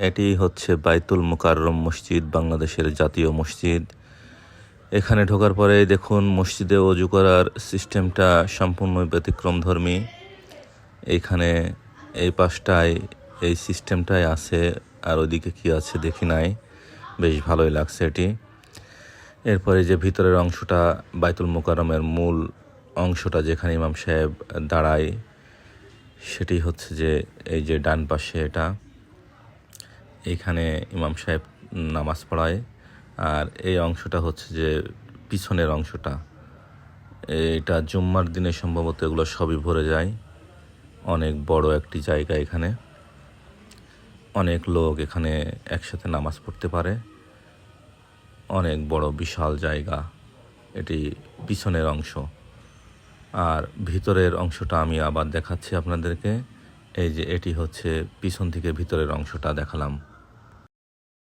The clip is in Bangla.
এটি হচ্ছে বাইতুল মুকাররম মসজিদ, বাংলাদেশের জাতীয় মসজিদ। এখানে ঢোকার পরে দেখুন মসজিদে ওযু করার সিস্টেমটা সম্পূর্ণ ব্যতিক্রমধর্মী। এইখানে এই পাশটায় এই সিস্টেমটাই আছে, আর ওইদিকে কি আছে দেখি নাই, বেশ ভালোই লাগছে এটি। এরপরে যে ভিতরের অংশটা, বাইতুল মুকাররমের মূল অংশটা যেখানে ইমাম সাহেব দাঁড়ায়, সেটি হচ্ছে যে এই যে ডান পাশে এটা, এইখানে ইমাম সাহেব নামাজ পড়ায়। আর এই অংশটা হচ্ছে যে পিছনের অংশটা, এটা জুম্মার দিনে সম্ভবত এগুলো সবই ভরে যায়। অনেক বড় একটি জায়গা, এখানে অনেক লোক এখানে একসাথে নামাজ পড়তে পারে। অনেক বড় বিশাল জায়গা এটি, পিছনের অংশ। আর ভিতরের অংশটা আমি আবার দেখাচ্ছি আপনাদেরকে। এই যে এটি হচ্ছে পিছন থেকে ভিতরের অংশটা দেখালাম।